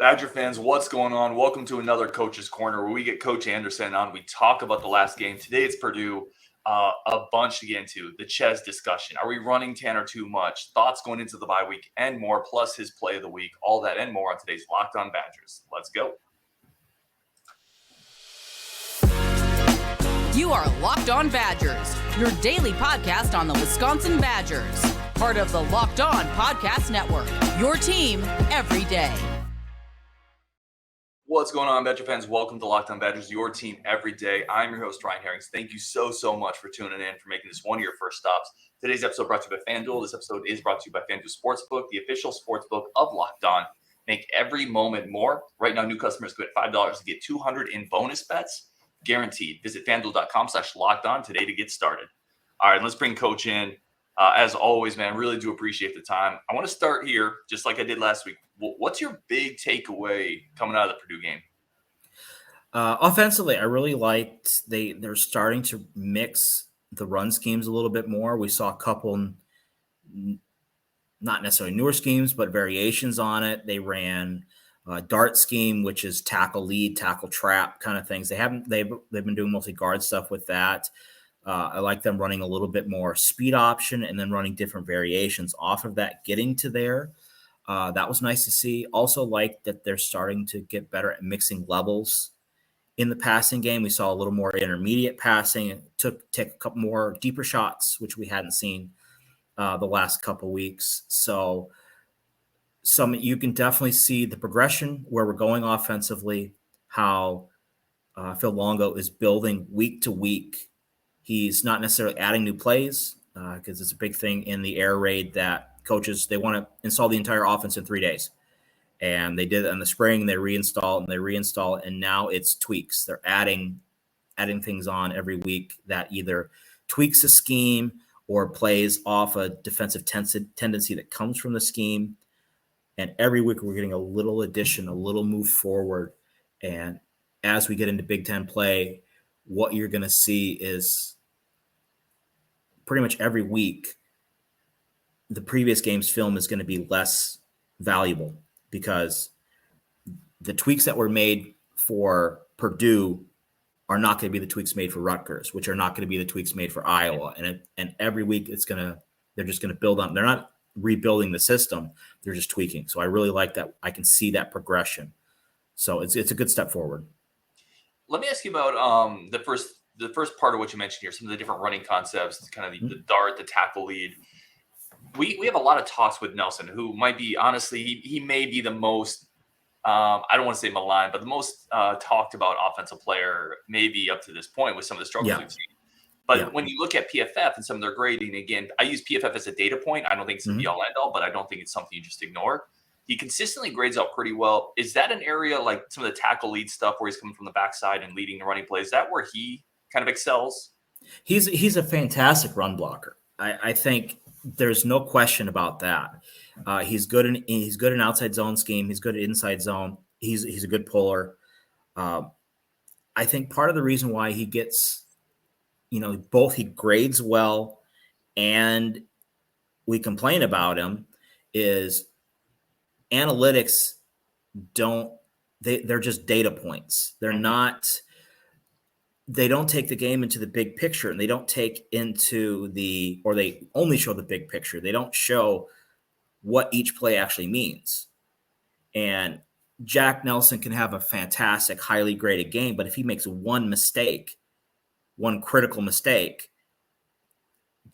Badger fans, what's going on? Welcome to another Coach's Corner where we get Coach Anderson on. We talk about the last game. Today it's Purdue. A bunch to get into. The Chez discussion. Are we running Tanner too much? Thoughts going into the bye week and more, plus his play of the week. All that and more on today's Locked On Badgers. Let's go. You are Locked On Badgers, your daily podcast on the Wisconsin Badgers. Part of the Locked On Podcast Network, your team every day. What's going on, Badger fans? Welcome to Locked On Badgers, your team every day. I'm your host, Ryan Herrings. Thank you so much for tuning in, for making this one of your first stops. Today's episode brought to you by FanDuel. This episode is brought to you by FanDuel Sportsbook, the official sportsbook of Locked On. Make every moment more. Right now, new customers get $5 to get $200 in bonus bets, guaranteed. Visit FanDuel.com/LockedOn today to get started. All right, let's bring Coach in. As always, man, really do appreciate the time. I want to start here, just like I did last week. What's your big takeaway coming out of the Purdue game? Offensively, I really liked they're starting to mix the run schemes a little bit more. We saw a couple, not necessarily newer schemes, but variations on it. They ran a dart scheme, which is tackle lead, tackle trap kind of things. They've been doing mostly guard stuff with that. I like them running a little bit more speed option and then running different variations off of that, getting to there. That was nice to see. Also like that they're starting to get better at mixing levels in the passing game. We saw a little more intermediate passing and take a couple more deeper shots, which we hadn't seen the last couple weeks. So you can definitely see the progression where we're going offensively, how Phil Longo is building week to week. He's not necessarily adding new plays because it's a big thing in the air raid that coaches, they want to install the entire offense in 3 days. And they did it in the spring. They reinstall it, and now it's tweaks. They're adding things on every week that either tweaks a scheme or plays off a defensive tendency that comes from the scheme. And every week we're getting a little addition, a little move forward. And as we get into Big Ten play, what you're going to see is pretty much every week, the previous game's film is going to be less valuable because the tweaks that were made for Purdue are not going to be the tweaks made for Rutgers, which are not going to be the tweaks made for Iowa. And every week they're just going to build on. They're not rebuilding the system. They're just tweaking. So I really like that. I can see that progression. So it's a good step forward. Let me ask you about the first part of what you mentioned here, some of the different running concepts, kind of the dart, the tackle lead. We have a lot of talks with Nelson, who might be, honestly, he may be the most, I don't want to say maligned, but the most talked about offensive player maybe up to this point with some of the struggles we've seen. But when you look at PFF and some of their grading, again, I use PFF as a data point. I don't think it's a be-all, end-all, but I don't think it's something you just ignore. He consistently grades out pretty well. Is that an area like some of the tackle lead stuff where he's coming from the backside and leading the running plays? Is that where he kind of excels? He's a fantastic run blocker. I think there's no question about that. He's good in outside zone scheme. He's good at inside zone. He's a good puller. I think part of the reason why he gets, both he grades well and we complain about him is analytics they're just data points. They don't take the game into the big picture, and they don't take or they only show the big picture. They don't show what each play actually means. And Jack Nelson can have a fantastic, highly graded game, but if he makes one critical mistake,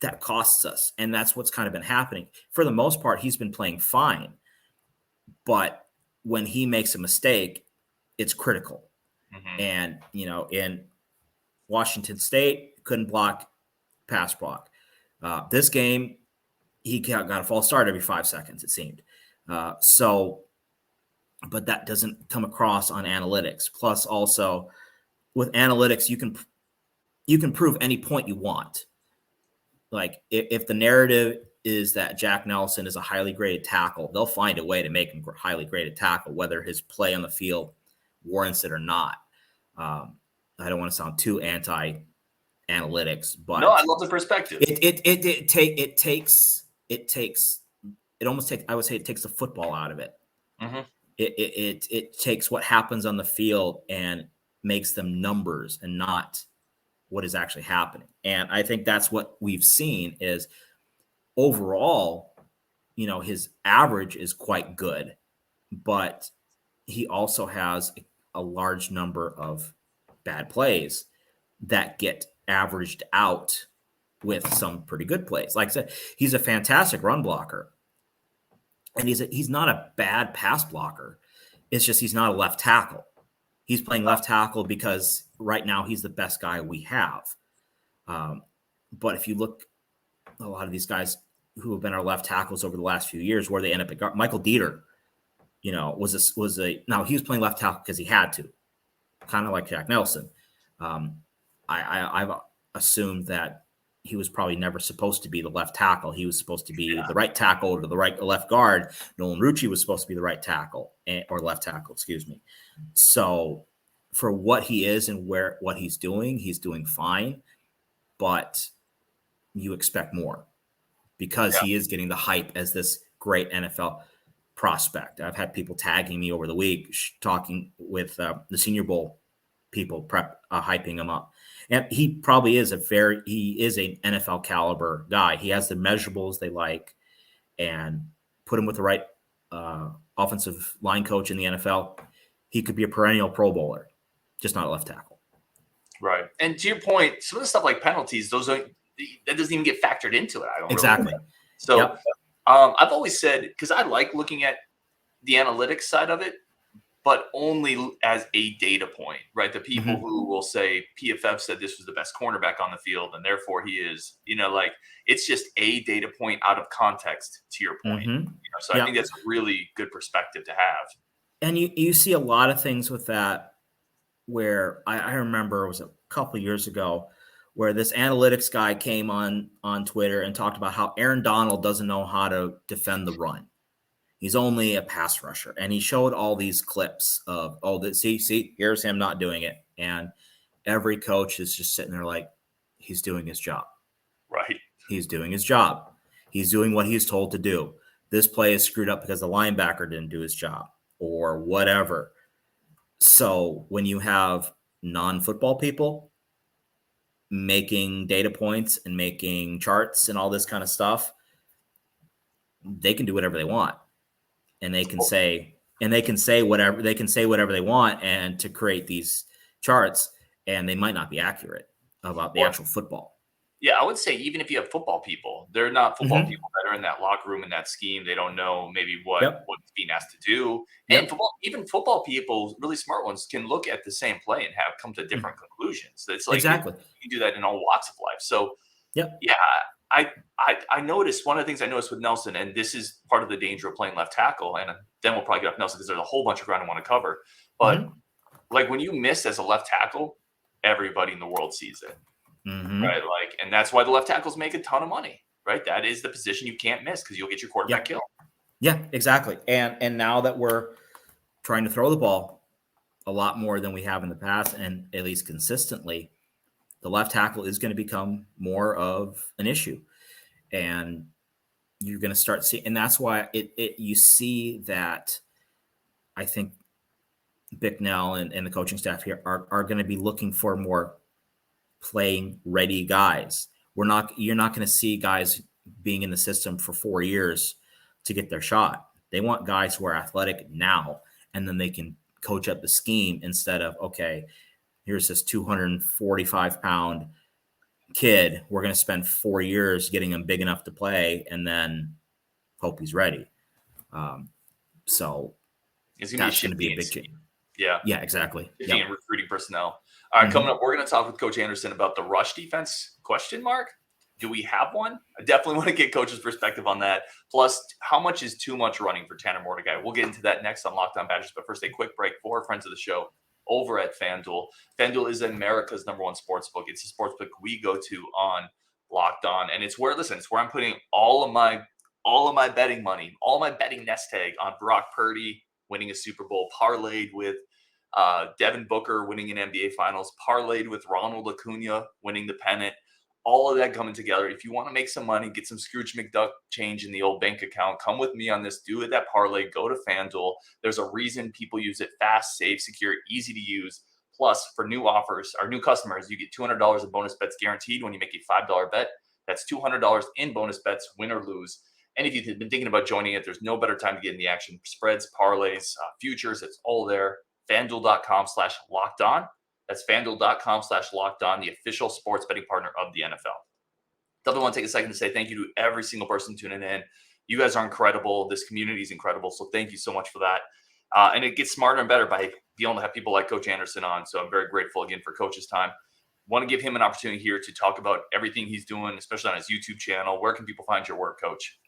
that costs us. And that's what's kind of been happening. For the most part, he's been playing fine. But when he makes a mistake, it's critical. Mm-hmm. And, in Washington State, couldn't pass block. This game, he got a false start every 5 seconds, it seemed. But that doesn't come across on analytics. Plus, also, with analytics, you can prove any point you want. Like, if the narrative is that Jack Nelson is a highly graded tackle, they'll find a way to make him a highly graded tackle, whether his play on the field warrants it or not. I don't want to sound too anti-analytics, but no, I love the perspective. It takes I would say it takes the football out of it. Mm-hmm. It takes what happens on the field and makes them numbers and not what is actually happening. And I think that's what we've seen is overall, his average is quite good, but he also has a large number of bad plays that get averaged out with some pretty good plays. Like I said, he's a fantastic run blocker, and he's not a bad pass blocker. It's just he's not a left tackle. He's playing left tackle because right now he's the best guy we have. But if you look, a lot of these guys who have been our left tackles over the last few years, where they end up at guard, Michael Dieter, now he was playing left tackle because he had to, kind of like Jack Nelson. I've assumed that he was probably never supposed to be the left tackle. He was supposed to be the right tackle to the left guard. Nolan Rucci was supposed to be the right tackle or left tackle, excuse me. So for what he is and what he's doing fine, but you expect more because he is getting the hype as this great NFL prospect. I've had people tagging me over the week talking with the Senior Bowl people hyping him up. And he probably is an NFL caliber guy. He has the measurables they like, and put him with the right offensive line coach in the NFL. He could be a perennial Pro Bowler, just not a left tackle. Right. And to your point, some of the stuff like penalties, that doesn't even get factored into it. I don't exactly. Really. So I've always said, because I like looking at the analytics side of it, but only as a data point, right? The people who will say PFF said this was the best cornerback on the field, and therefore he is, it's just a data point out of context, to your point. So I think that's a really good perspective to have. And you see a lot of things with that, where I remember it was a couple of years ago where this analytics guy came on Twitter and talked about how Aaron Donald doesn't know how to defend the run. He's only a pass rusher. And he showed all these clips of, see, here's him not doing it. And every coach is just sitting there like, he's doing his job. Right. He's doing his job. He's doing what he's told to do. This play is screwed up because the linebacker didn't do his job or whatever. So when you have non-football people making data points and making charts and all this kind of stuff, they can do whatever they want. And they can say whatever they want, and to create these charts, and they might not be accurate about the actual football. Yeah, I would say even if you have football people, they're not football people that are in that locker room in that scheme. They don't know maybe what's being asked to do. And football people, really smart ones, can look at the same play and have come to different conclusions. It's like you do that in all walks of life. So I noticed one of the things I noticed with Nelson, and this is part of the danger of playing left tackle, and then we'll probably get off Nelson because there's a whole bunch of ground I want to cover. But like when you miss as a left tackle, everybody in the world sees it. Right. And that's why the left tackles make a ton of money, right? That is the position you can't miss because you'll get your quarterback killed. Yeah, exactly. And now that we're trying to throw the ball a lot more than we have in the past, and at least consistently, the left tackle is going to become more of an issue. And you're going to start seeing, and that's why you see that I think Bicknell and the coaching staff here are going to be looking for more playing ready guys. You're not going to see guys being in the system for 4 years to get their shot. They want guys who are athletic now, and then they can coach up the scheme instead of, okay, here's this 245-pound kid. We're going to spend 4 years getting him big enough to play and then hope he's ready. So that's going to be a big change. Yeah. Yeah, exactly. And recruiting personnel. All right, coming up, we're going to talk with Coach Anderson about the rush defense, ? Do we have one? I definitely want to get Coach's perspective on that. Plus, how much is too much running for Tanner Mordecai? We'll get into that next on Locked On Badgers. But first, a quick break for our friends of the show over at FanDuel. FanDuel is America's #1 sportsbook. It's a sportsbook we go to on Locked On. And it's where I'm putting all of my betting money, all my betting nest egg on Brock Purdy winning a Super Bowl, parlayed with Devin Booker winning an NBA Finals, parlayed with Ronald Acuna winning the pennant. all of that coming together. If you want to make some money, get some Scrooge McDuck change in the old bank account, come with me on this. Do it that parlay. Go to FanDuel. There's a reason people use it. Fast, safe, secure, easy to use. Plus, for new offers, our new customers, you get $200 in bonus bets guaranteed when you make a $5 bet. That's $200 in bonus bets, win or lose. And if you've been thinking about joining it, there's no better time to get in the action. Spreads, parlays, futures, it's all there. FanDuel.com/lockedon. That's FanDuel.com/lockedon, the official sports betting partner of the NFL. Definitely want to take a second to say thank you to every single person tuning in. You guys are incredible. This community is incredible. So thank you so much for that. And it gets smarter and better by being able to have people like Coach Anderson on. So I'm very grateful again for Coach's time. Want to give him an opportunity here to talk about everything he's doing, especially on his YouTube channel. Where can people find your work, Coach?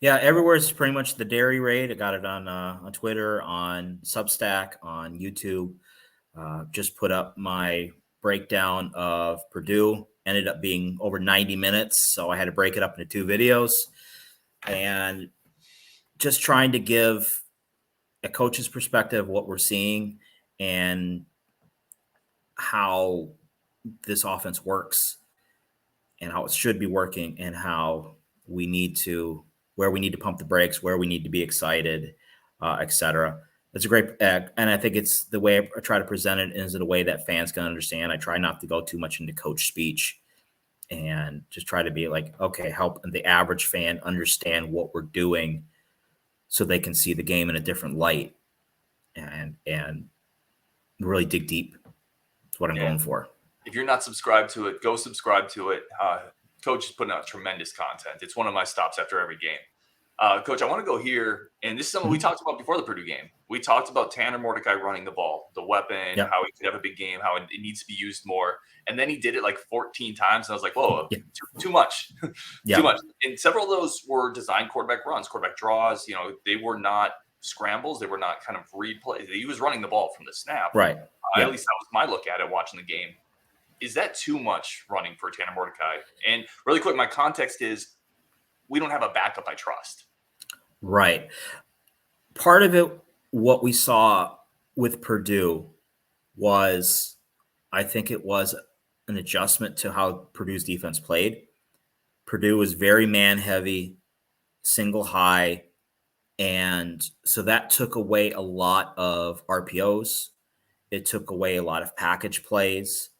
Yeah, everywhere is pretty much the Dairy Raid. I got it on Twitter, on Substack, on YouTube. Just put up my breakdown of Purdue. Ended up being over 90 minutes, so I had to break it up into 2 videos. And just trying to give a coach's perspective of what we're seeing and how this offense works and how it should be working and how we need to, where we need to pump the brakes, where we need to be excited, et cetera. It's a great, and I think it's the way I try to present it is in a way that fans can understand. I try not to go too much into coach speech and just try to be like, okay, help the average fan understand what we're doing so they can see the game in a different light and really dig deep. That's what I'm going for. If you're not subscribed to it, go subscribe to it. Coach is putting out tremendous content. It's one of my stops after every game. Coach, I want to go here, and this is something we talked about before the Purdue game. We talked about Tanner Mordecai running the ball, the weapon, how he could have a big game, how it needs to be used more. And then he did it like 14 times, and I was like, whoa, too much. Too much. And several of those were designed quarterback runs, quarterback draws. You know, they were not scrambles. They were not kind of read plays. He was running the ball from the snap. Right. At least that was my look at it watching the game. Is that too much running for Tanner Mordecai? And really quick, my context is we don't have a backup I trust. Right. Part of it, what we saw with Purdue was, I think it was an adjustment to how Purdue's defense played. Purdue was very man heavy, single high. And so that took away a lot of RPOs. It took away a lot of package plays.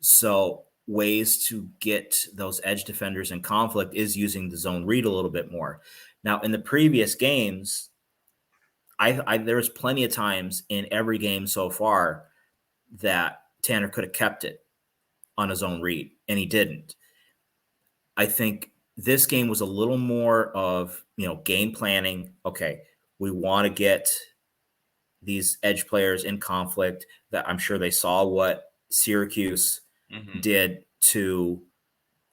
So ways to get those edge defenders in conflict is using the zone read a little bit more. Now, in the previous games, there was plenty of times in every game so far that Tanner could have kept it on his own read, and he didn't. I think this game was a little more of, game planning. Okay, we want to get these edge players in conflict. That I'm sure they saw what Syracuse did to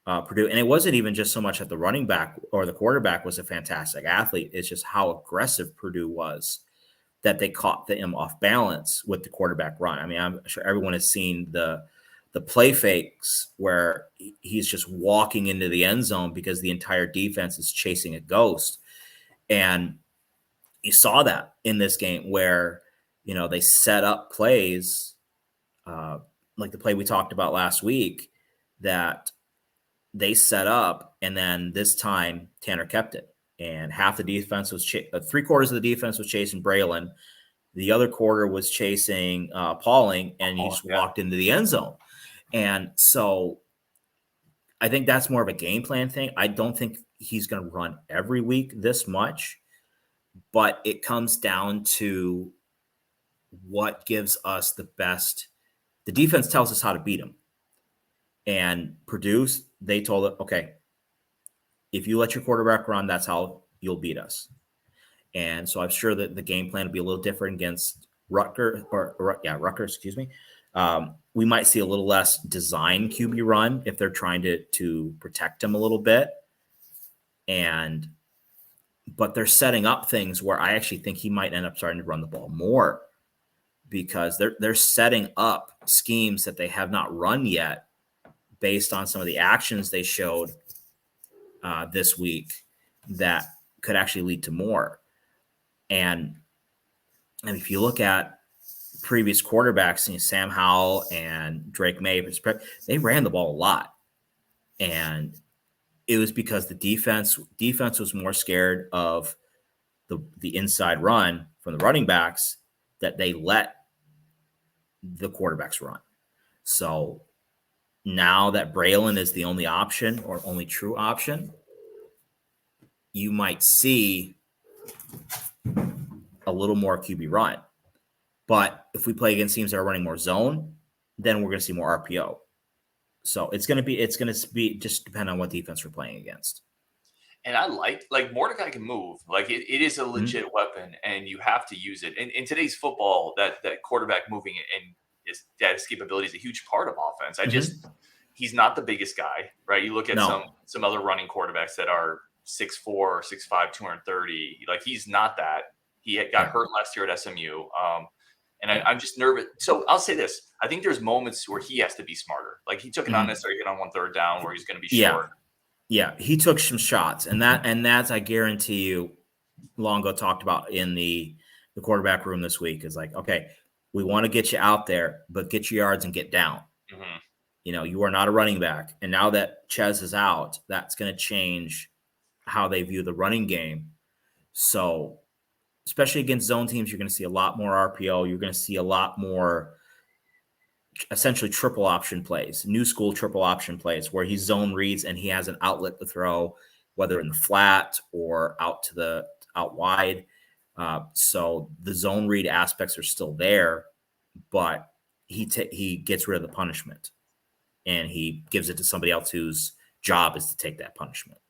Purdue. And it wasn't even just so much that the running back or the quarterback was a fantastic athlete. It's just how aggressive Purdue was that they caught them off balance with the quarterback run. I mean, I'm sure everyone has seen the play fakes where he's just walking into the end zone because the entire defense is chasing a ghost. And you saw that in this game where, they set up plays like the play we talked about last week that they set up, and then this time Tanner kept it. And half the defense was 3/4 of the defense was chasing Braelon. The other quarter was chasing Pauling, and he just walked into the end zone. And so I think that's more of a game plan thing. I don't think he's going to run every week this much, but it comes down to what gives us the best. The defense tells us how to beat them. And Purdue, they told it, okay, if you let your quarterback run, that's how you'll beat us. And so I'm sure that the game plan will be a little different against Rutgers. We might see a little less design QB run if they're trying to protect him a little bit. But they're setting up things where I actually think he might end up starting to run the ball more because they're setting up schemes that they have not run yet based on some of the actions they showed this week that could actually lead to more. And if you look at previous quarterbacks, Sam Howell and Drake May, they ran the ball a lot. And it was because the defense was more scared of the inside run from the running backs that they let the quarterbacks run. So now that Braelon is the only option or only true option, you might see a little more QB run. But if we play against teams that are running more zone, then we're going to see more RPO. So it's going to be just depend on what defense we're playing against. And I like Mordecai can move. Like it is a legit weapon, and you have to use it. In today's football, that quarterback moving and that escapability is a huge part of offense. He's not the biggest guy, right? You look at some other running quarterbacks that are 6'4", 6'5", 230. Like he's not that. He got hurt last year at SMU. And I'm just nervous. So I'll say this. I think there's moments where he has to be smarter. Like he took an unnecessary hit on 1 3rd down where he's going to be short. Yeah, he took some shots. And that's, I guarantee you, Longo talked about in the quarterback room this week is like, okay, we want to get you out there, but get your yards and get down. Mm-hmm. You know, you are not a running back. And now that Chez is out, that's going to change how they view the running game. So especially against zone teams, you're going to see a lot more RPO. You're going to see a lot more essentially triple option plays, new school triple option plays where he zone reads and he has an outlet to throw, whether in the flat or out wide. So the zone read aspects are still there, but he gets rid of the punishment and he gives it to somebody else whose job is to take that punishment.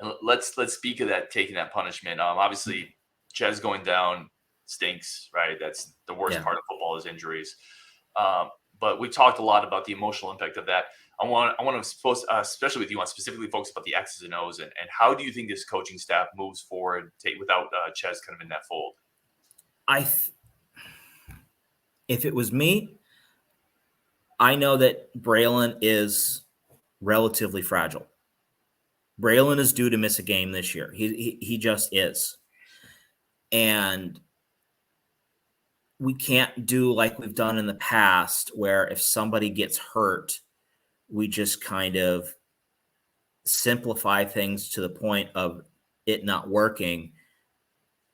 And let's speak of that, taking that punishment. Obviously, Chez going down stinks, right? That's the worst part of football is injuries. But we talked a lot about the emotional impact of that. I want to especially with you, on specifically focus about the X's and O's and how do you think this coaching staff moves forward without Chez kind of in that fold? If it was me, I know that Braelon is relatively fragile. Braelon is due to miss a game this year. He just is. And we can't do like we've done in the past where if somebody gets hurt, we just kind of simplify things to the point of it not working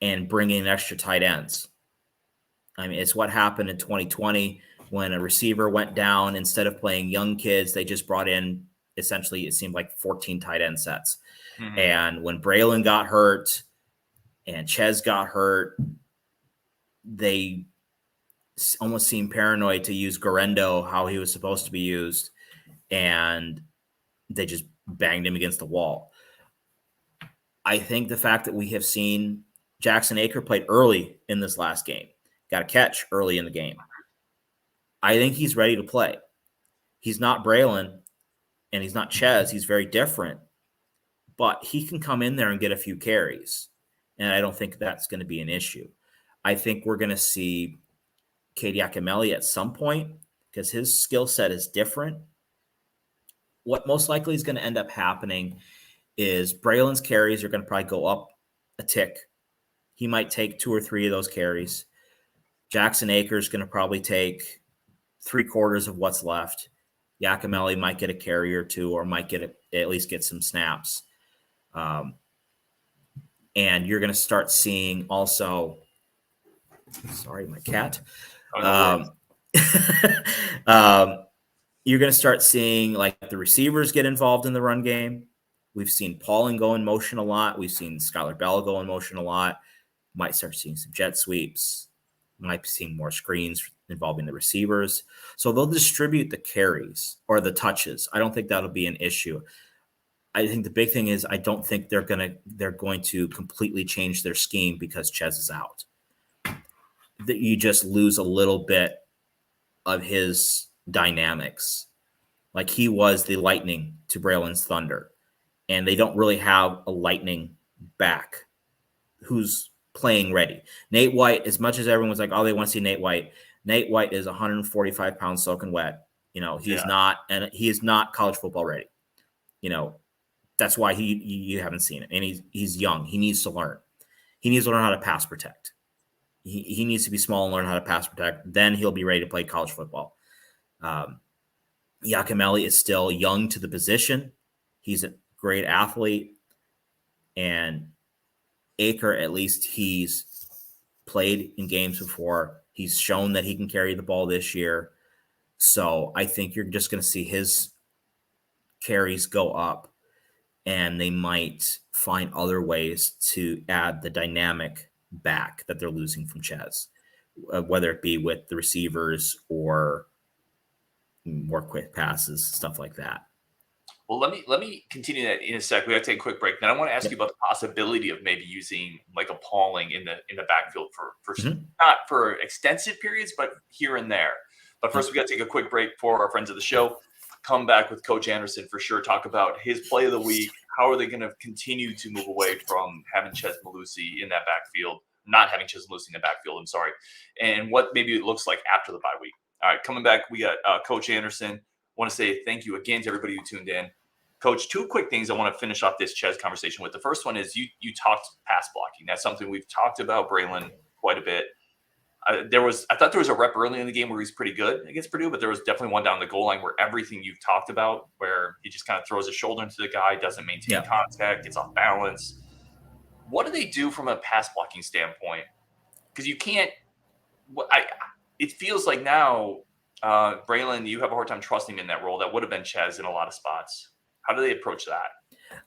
and bring in extra tight ends. I mean, it's what happened in 2020 when a receiver went down. Instead of playing young kids, they just brought in essentially, it seemed like 14 tight end sets. Mm-hmm. And when Braelon got hurt and Chez got hurt, they almost seemed paranoid to use Garendo how he was supposed to be used, and they just banged him against the wall. I think the fact that we have seen Jackson Aker played early in this last game, got a catch early in the game. I think he's ready to play. He's not Braelon and he's not Chez. He's very different, but he can come in there and get a few carries. And I don't think that's going to be an issue. I think we're going to see Cade Yakimelli at some point because his skill set is different. What most likely is going to end up happening is Braelon's carries are going to probably go up a tick. He might take 2 or 3 of those carries. Jackson Aker is going to probably take 3/4 of what's left. Yakimelli might get a carry or 2 or might at least get some snaps. And you're going to start seeing also – sorry, my cat. You're going to start seeing like the receivers get involved in the run game. We've seen Pauling go in motion a lot. We've seen Skylar Bell go in motion a lot. Might start seeing some jet sweeps. Might be seeing more screens involving the receivers. So they'll distribute the carries or the touches. I don't think that'll be an issue. I think the big thing is I don't think they're going to completely change their scheme because Chez is out. That you just lose a little bit of his dynamics. Like he was the lightning to Braelon's thunder. And they don't really have a lightning back who's playing ready. Nate White, as much as everyone's like, oh, they want to see Nate White is 145 pounds soaking wet. You know, he is not college football ready. You know, that's why you haven't seen it. And he's young. He needs to learn. He needs to learn how to pass protect. He needs to be small and learn how to pass protect. Then he'll be ready to play college football. Yakimelli is still young to the position. He's a great athlete. And Aker, at least he's played in games before. He's shown that he can carry the ball this year. So I think you're just going to see his carries go up, and they might find other ways to add the dynamic back that they're losing from Chez, whether it be with the receivers or more quick passes, stuff like that. Well, let me continue that in a sec. We got to take a quick break. Then I want to ask you about the possibility of maybe using Michael Pauling in the backfield for not for extensive periods, but here and there. But first, we got to take a quick break for our friends of the show. Come back with Coach Anderson for sure. Talk about his play of the week. How are they going to continue to move away from having Chez Mellusi in that backfield, not having Chez Mellusi in the backfield? I'm sorry, and what maybe it looks like after the bye week. All right, coming back, we got Coach Anderson. Want to say thank you again to everybody who tuned in. Coach, two quick things I want to finish off this Chez conversation with. The first one is you talked pass blocking. That's something we've talked about Braelon quite a bit. I thought there was a rep early in the game where he's pretty good against Purdue, but there was definitely one down the goal line where everything you've talked about, where he just kind of throws his shoulder into the guy, doesn't maintain contact, gets off balance. What do they do from a pass blocking standpoint? Because you can't. It feels like now, Braelon, you have a hard time trusting him in that role. That would have been Chez in a lot of spots. How do they approach that?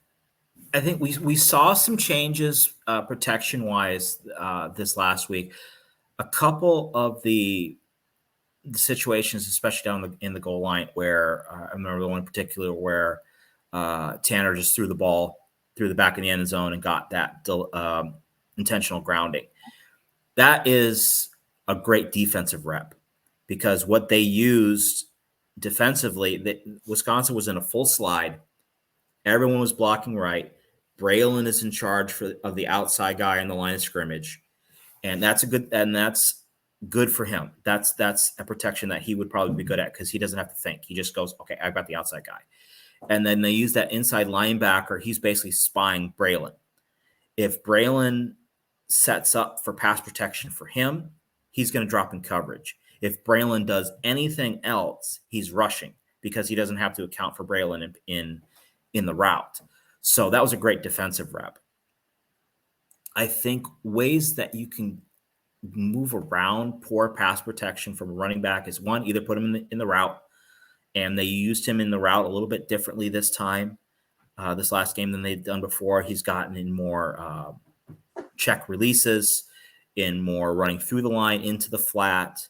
I think we saw some changes protection-wise this last week. A couple of the situations, especially down in the goal line, where I remember the one in particular where Tanner just threw the ball through the back of the end zone and got that intentional grounding. That is a great defensive rep, because what they used defensively, Wisconsin was in a full slide. Everyone was blocking right. Braelon is in charge of the outside guy in the line of scrimmage. And that's good for him. That's a protection that he would probably be good at, because he doesn't have to think. He just goes, okay, I've got the outside guy. And then they use that inside linebacker. He's basically spying Braelon. If Braelon sets up for pass protection for him, he's going to drop in coverage. If Braelon does anything else, he's rushing, because he doesn't have to account for Braelon in the route. So that was a great defensive rep. I think ways that you can move around poor pass protection from a running back is, one, either put him in the route, and they used him in the route a little bit differently this time, this last game, than they'd done before. He's gotten in more check releases, in more running through the line into the flat,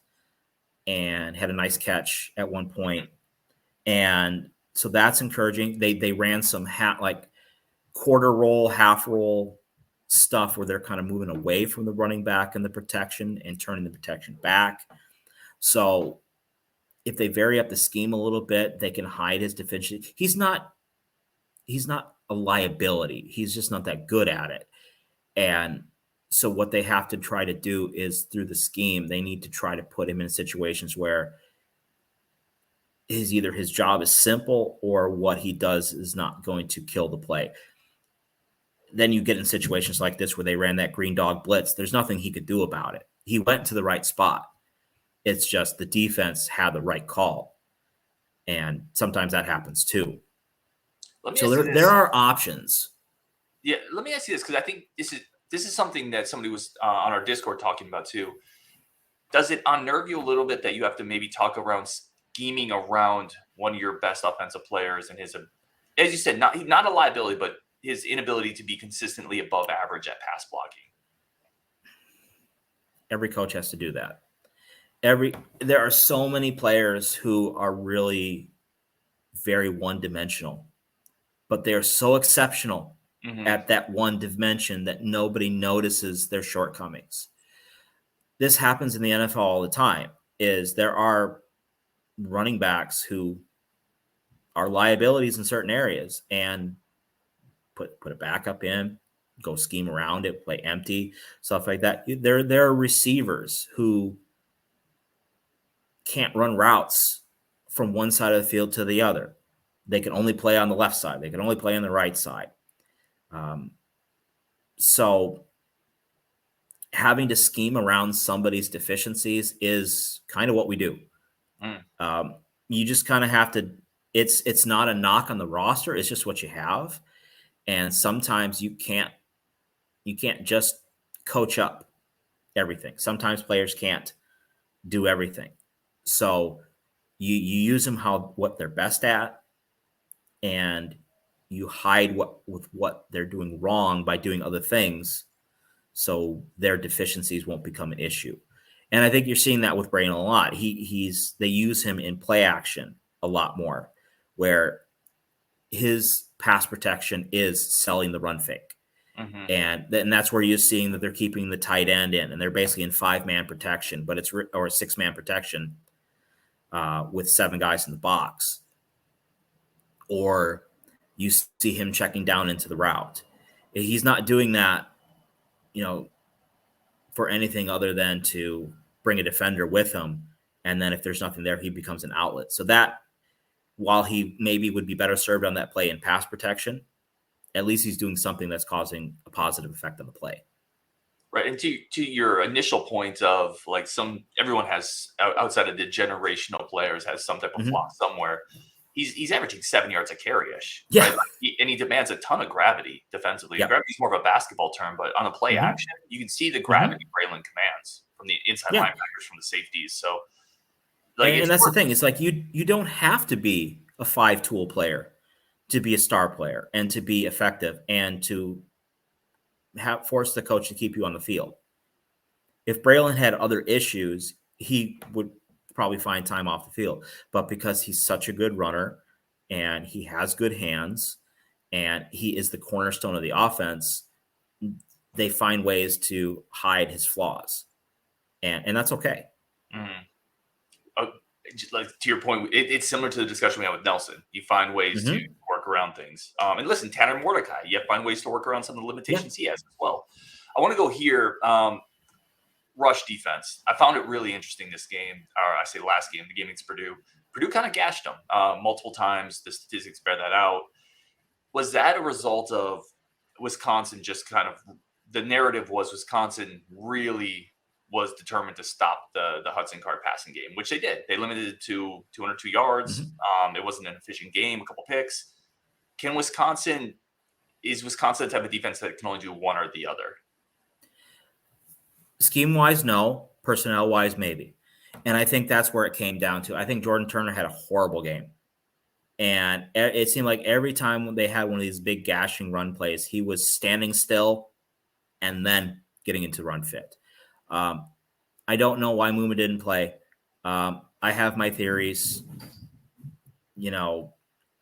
and had a nice catch at one point. And so that's encouraging. They ran some quarter roll, half roll stuff where they're kind of moving away from the running back and the protection and turning the protection back. So if they vary up the scheme a little bit, they can hide his deficiency. He's not a liability. He's just not that good at it. And so what they have to try to do is, through the scheme, they need to try to put him in situations where either his job is simple or what he does is not going to kill the play. Then you get in situations like this where they ran that green dog blitz. There's nothing he could do about it. He went to the right spot. It's just the defense had the right call. And sometimes that happens too. So there are options. Yeah, let me ask you this, because I think this is something that somebody was on our Discord talking about too. Does it unnerve you a little bit that you have to maybe talk around scheming around one of your best offensive players and his, as you said, not a liability, but his inability to be consistently above average at pass blocking? Every coach has to do that. There are so many players who are really very one-dimensional, but they are so exceptional at that one dimension that nobody notices their shortcomings. This happens in the NFL all the time. There are running backs who are liabilities in certain areas, and put a backup in, go scheme around it, play empty, stuff like that. There are receivers who can't run routes from one side of the field to the other. They can only play on the left side. They can only play on the right side. So having to scheme around somebody's deficiencies is kind of what we do. You just kind of have to it's not a knock on the roster. It's just what you have. And sometimes you can't just coach up everything. Sometimes players can't do everything. So you use them what they're best at, and you hide what they're doing wrong by doing other things, so their deficiencies won't become an issue. And I think you're seeing that with Braelon a lot. They use him in play action a lot more, where his pass protection is selling the run fake. Mm-hmm. And that's where you're seeing that they're keeping the tight end in, and they're basically in 5-man protection, or 6-man protection with 7 guys in the box. Or you see him checking down into the route. He's not doing that, for anything other than to bring a defender with him. And then if there's nothing there, he becomes an outlet. So that, while he maybe would be better served on that play in pass protection, at least he's doing something that's causing a positive effect on the play. Right. And to your initial point of like everyone has, outside of the generational players, has some type of flaw somewhere. He's averaging 7 yards a carry-ish. Yeah. Right? And he demands a ton of gravity defensively. Yep. Gravity is more of a basketball term, but on a play action, you can see the gravity Braelon commands from the inside linebackers, from the safeties. So, and that's the thing. It's like you don't have to be a 5-tool player to be a star player and to be effective and to force the coach to keep you on the field. If Braelon had other issues, he would probably find time off the field. But because he's such a good runner and he has good hands and he is the cornerstone of the offense, they find ways to hide his flaws. And that's okay. Like to your point, it's similar to the discussion we had with Nelson. You find ways to work around things. And listen, Tanner Mordecai, you find ways to work around some of the limitations he has as well. I want to go here. Rush defense. I found it really interesting this game, or I say last game, the game against Purdue. Purdue kind of gashed them multiple times. The statistics bear that out. Was that a result of Wisconsin just kind of, the narrative was Wisconsin really was determined to stop the Hudson Card passing game, which they did. They limited it to 202 yards. It wasn't an efficient game, a couple picks. Is Wisconsin the type of defense that can only do one or the other? Scheme-wise, no. Personnel-wise, maybe. And I think that's where it came down to. I think Jordan Turner had a horrible game. And it seemed like every time they had one of these big gashing run plays, he was standing still and then getting into run fit. I don't know why Muma didn't play. I have my theories.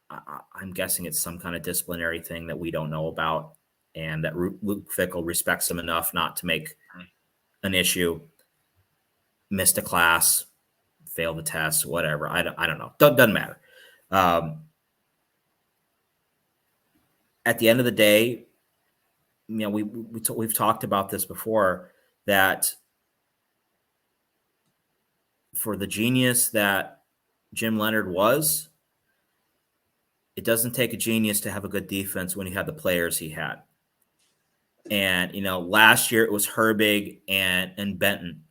I'm guessing it's some kind of disciplinary thing that we don't know about, and that Luke Fickell respects him enough not to make an issue. Missed a class, failed the test, whatever. I don't know. Doesn't matter. At the end of the day, we've talked about this before, that for the genius that Jim Leonhard was, it doesn't take a genius to have a good defense when he had the players he had. And, last year it was Herbig and Benton.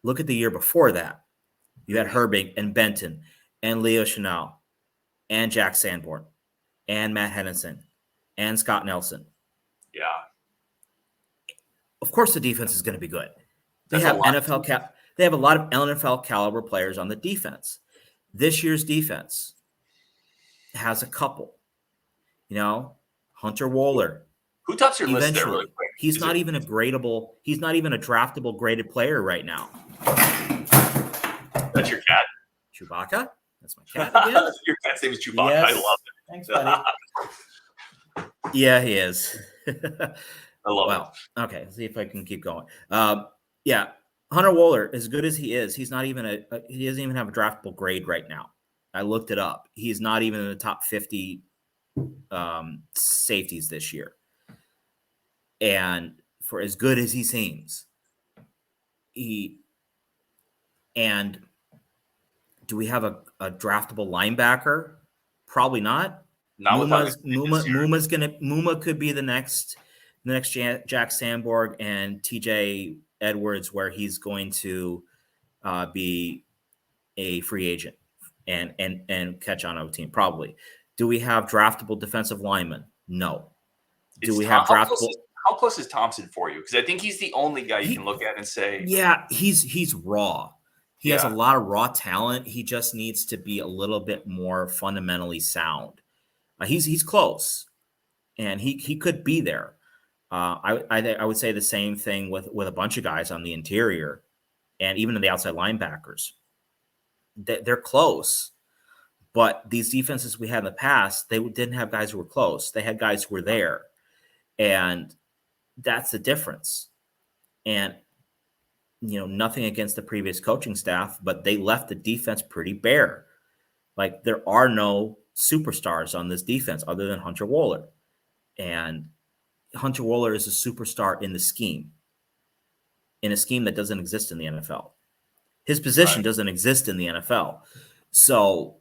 Look at the year before that. You had Herbig and Benton and Leo Chenal and Jack Sanborn and Matt Henningsen and Scott Nelson. Yeah. Of course the defense is going to be good. They have a lot of NFL caliber players on the defense. This year's defense has a couple. Hunter Wohler. Who tops your list there really quick? He's not even a draftable graded player right now. That's your cat? Chewbacca? That's my cat again? Your cat's name is Chewbacca. Yes. I love it. Thanks, buddy. Yeah, he is. I love it. Okay, let's see if I can keep going. Hunter Wohler, as good as he is, he's not even he doesn't even have a draftable grade right now. I looked it up. He's not even in the top 50 safeties this year. And for as good as he seems, do we have a draftable linebacker? Probably not. Muma could be the next Jack Sanborn and TJ Edwards, where he's going to be a free agent and catch on a team? Probably. Do we have draftable defensive linemen? No. Do we have draftable? How close is Thompson for you? Because I think he's the only guy you can look at and say, yeah, he's raw. He has a lot of raw talent. He just needs to be a little bit more fundamentally sound. He's close, and he could be there. I would say the same thing with a bunch of guys on the interior, and even in the outside linebackers. They're close, but these defenses we had in the past, they didn't have guys who were close. They had guys who were there, and that's the difference. And nothing against the previous coaching staff, but they left the defense pretty bare. Like, there are no superstars on this defense other than Hunter Wohler. And Hunter Wohler is a superstar in a scheme that doesn't exist in the NFL. His position doesn't exist in the NFL. So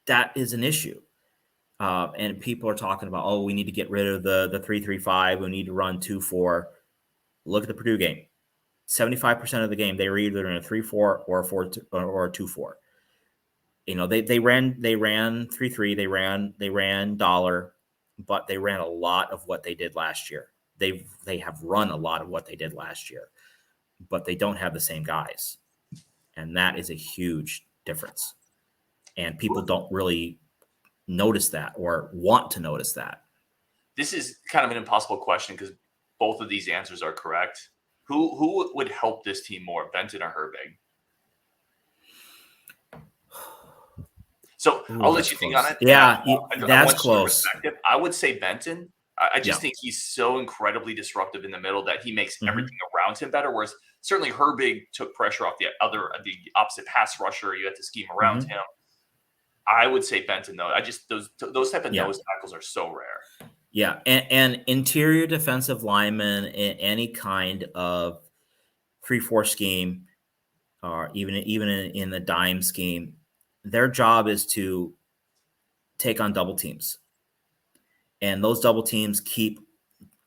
that is an issue. And people are talking about, we need to get rid of the 3-3-5. We need to run 2-4. Look at the Purdue game. 75% of the game, they were either in a 3-4 or a 2-4. They ran 3-3. They ran dollar, but they ran a lot of what they did last year. They have run a lot of what they did last year, but they don't have the same guys, and that is a huge difference. And people don't really notice that or want to notice that. This is kind of an impossible question because both of these answers are correct. Who would help this team more, Benton or Herbig? So I'll let you think on it. Yeah, that's close. I would say Benton. I just think he's so incredibly disruptive in the middle that he makes everything around him better. Whereas certainly Herbig took pressure off the opposite pass rusher. You had to scheme around him. I would say Benton, though. Those type of nose tackles are so rare. Yeah, and interior defensive linemen in any kind of 3-4 scheme, or even in the dime scheme, their job is to take on double teams. And those double teams keep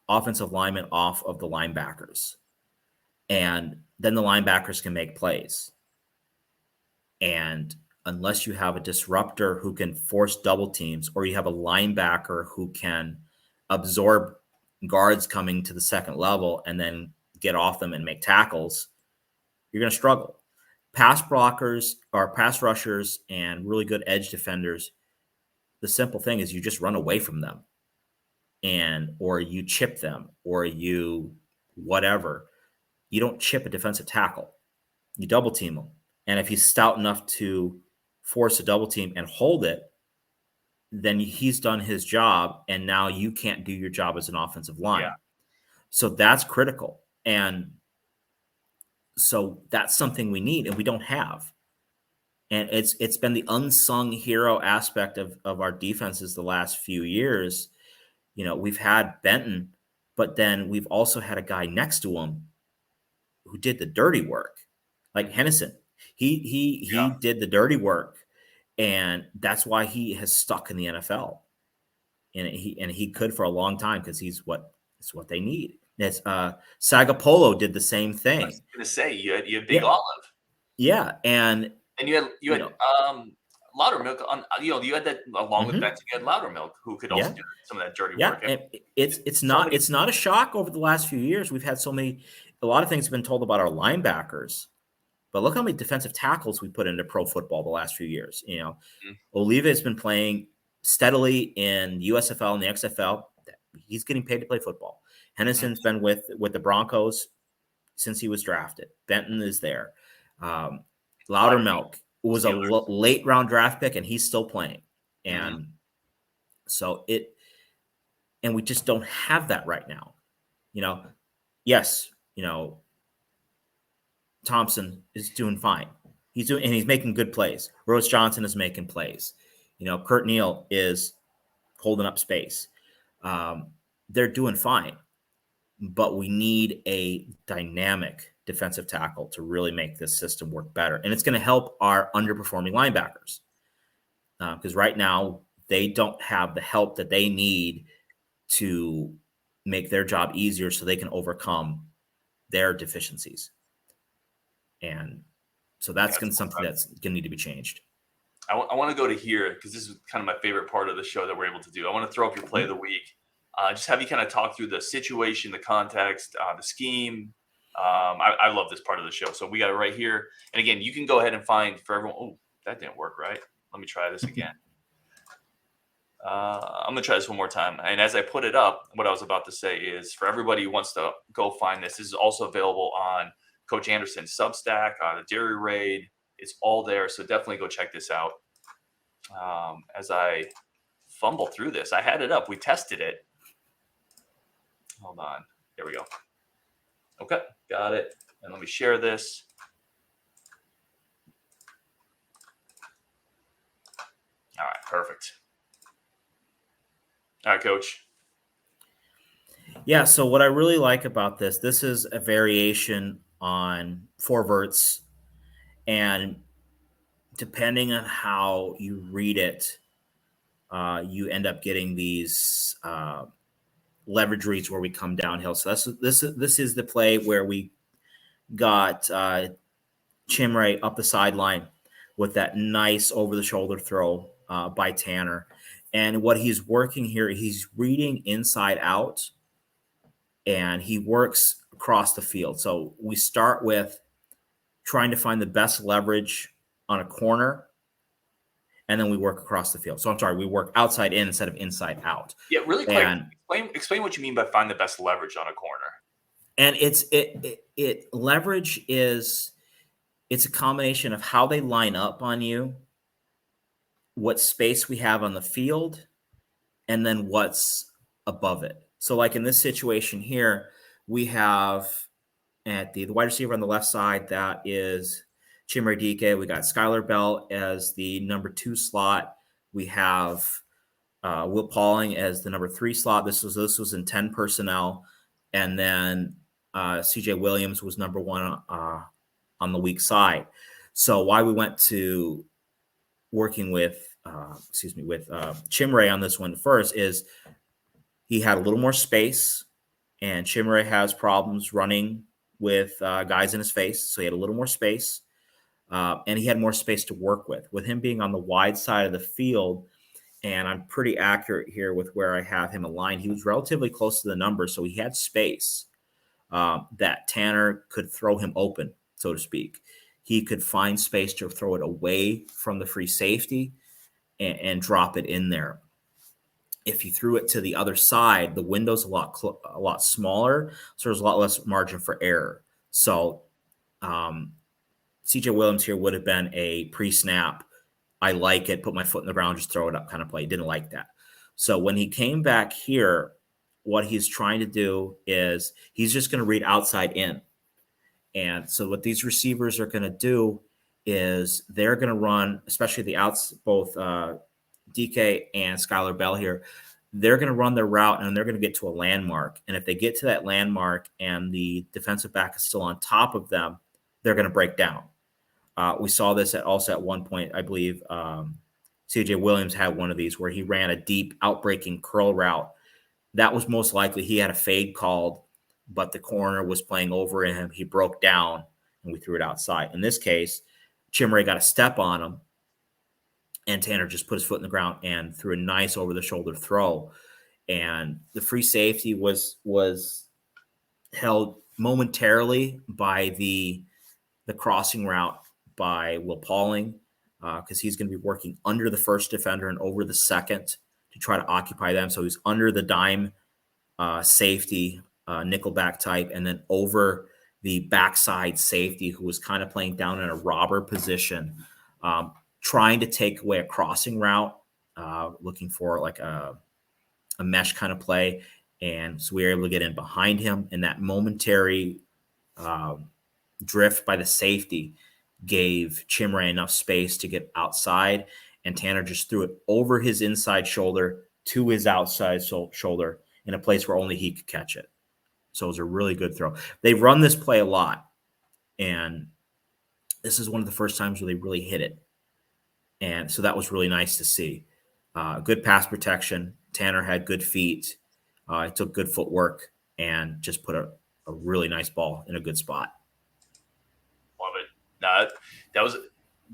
offensive linemen off of the linebackers. And then the linebackers can make plays. And unless you have a disruptor who can force double teams, or you have a linebacker who can absorb guards coming to the second level and then get off them and make tackles, you're going to struggle. Pass blockers or pass rushers and really good edge defenders, the simple thing is you just run away from them, or you chip them, or you whatever. You don't chip a defensive tackle. You double team them. And if he's stout enough to force a double team and hold it, then he's done his job, and now you can't do your job as an offensive line. Yeah. So that's critical. And so that's something we need, and we don't have. And it's been the unsung hero aspect of our defenses the last few years. We've had Benton, but then we've also had a guy next to him who did the dirty work, like Hennessy. He did the dirty work, and that's why he has stuck in the NFL. And he could for a long time because it's what they need. It's Sagapolo did the same thing. I was going to say you had Big Olive. Yeah, and you had Loudermilk on. You had that along with Benton. You had Loudermilk who could also do some of that dirty work. And it's not a shock over the last few years. We've had a lot of things have been told about our linebackers, but look how many defensive tackles we put into pro football the last few years. Oliva has been playing steadily in the USFL and the XFL. He's getting paid to play football. Henderson's been with the Broncos since he was drafted. Benton is there. Loudermilk was a late round draft pick, and he's still playing. And and we just don't have that right now. Yes, Thompson is doing fine. He's making good plays. Rose Johnson is making plays. Kurt Neal is holding up space. They're doing fine. But we need a dynamic defensive tackle to really make this system work better. And it's going to help our underperforming linebackers. Because right now, they don't have the help that they need to make their job easier so they can overcome their deficiencies. And So that's going to something that's going to need to be changed. I want to go to here because this is kind of my favorite part of the show that we're able to do. I want to throw up your play of the week. Just have you kind of talk through the situation, the context, the scheme. I love this part of the show. So we got it right here. And again, you can go ahead and find for everyone. Oh, that didn't work right. Let me try this again. I'm going to try this one more time. And as I put it up, what I was about to say is for everybody who wants to go find this, this is also available on Coach Anderson's Substack, the Dairy Raid. It's all there. So definitely go check this out. As I fumble through this, I had it up. We tested it. Hold on. There we go. Okay, got it. And let me share this. All right, perfect. All right, Coach. Yeah, so what I really like about this is a variation on 4 verts, and depending on how you read it, you end up getting these leverage reads where we come downhill. So this is the play where we got Chimray up the sideline with that nice over-the-shoulder throw by Tanner. And what he's working here, he's reading inside out, and he works across the field. So we start with trying to find the best leverage on a corner, and then we work across the field. So I'm sorry, we work outside in instead of inside out. Yeah, really quick. Explain what you mean by find the best leverage on a corner. And it leverage is it's a combination of how they line up on you, what space we have on the field, and then what's above it. So like in this situation here, we have at the wide receiver on the left side, that is Chez Mellusi. We got Skylar Bell as the number 2 slot. We have Will Pauling as the number 3 slot. This was in 10 personnel. And then CJ Williams was number 1 on the weak side. So why we went to working with Chimray on this one first is he had a little more space, and Chimray has problems running with guys in his face. So he had a little more space, and he had more space to work with him being on the wide side of the field. And I'm pretty accurate here with where I have him aligned. He was relatively close to the number, so he had space that Tanner could throw him open, so to speak. He could find space to throw it away from the free safety and drop it in there. If you threw it to the other side, the window's a lot smaller, so there's a lot less margin for error. So CJ Williams here would have been a pre-snap, I like it, put my foot in the ground, just throw it up kind of play. Didn't like that. So when he came back here, what he's trying to do is he's just going to read outside in. And so what these receivers are going to do is they're going to run, especially the outs, both DK and Skylar Bell here, they're going to run their route and they're going to get to a landmark. And if they get to that landmark and the defensive back is still on top of them, they're going to break down. We saw this also at one point, I believe CJ Williams had one of these where he ran a deep outbreaking curl route. That was most likely he had a fade called, but the corner was playing over him. He broke down and we threw it outside. In this case, Chimray got a step on him, and Tanner just put his foot in the ground and threw a nice over-the-shoulder throw. And the free safety was held momentarily by the crossing route by Will Pauling, because he's going to be working under the first defender and over the second to try to occupy them. So he's under the dime safety, nickelback type, and then over the backside safety who was kind of playing down in a robber position, trying to take away a crossing route, looking for like a mesh kind of play. And so we were able to get in behind him, and that momentary drift by the safety gave Chimray enough space to get outside, and Tanner just threw it over his inside shoulder to his outside shoulder in a place where only he could catch it. So it was a really good throw. They run this play a lot, and this is one of the first times where they really hit it. And so that was really nice to see. Good pass protection. Tanner had good feet. He took good footwork and just put a really nice ball in a good spot. Love it. Now, that was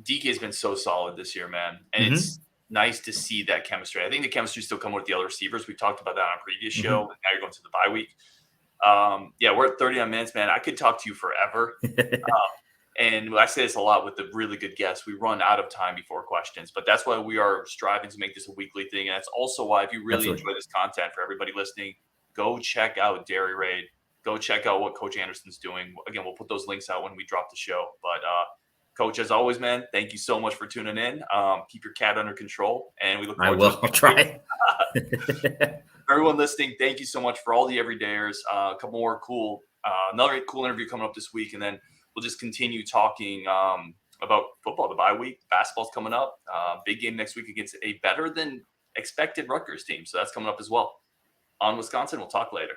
DK has been so solid this year, man, and it's nice to see that chemistry. I think the chemistry still coming with the other receivers. We talked about that on a previous show. And now you're going to the bye week. We're at 30 minutes, man. I could talk to you forever. And I say this a lot with the really good guests. We run out of time before questions, but that's why we are striving to make this a weekly thing. And that's also why, if you really enjoy this content, for everybody listening, go check out Dairy Raid. Go check out what Coach Anderson's doing. Again, we'll put those links out when we drop the show. But Coach, as always, man, thank you so much for tuning in. Keep your cat under control, and we look forward to it. I'll try. Everyone listening, thank you so much for all the everydayers. A couple more another cool interview coming up this week, and then we'll just continue talking about football, the bye week. Basketball's coming up. Big game next week against a better than expected Rutgers team. So that's coming up as well. On Wisconsin, we'll talk later.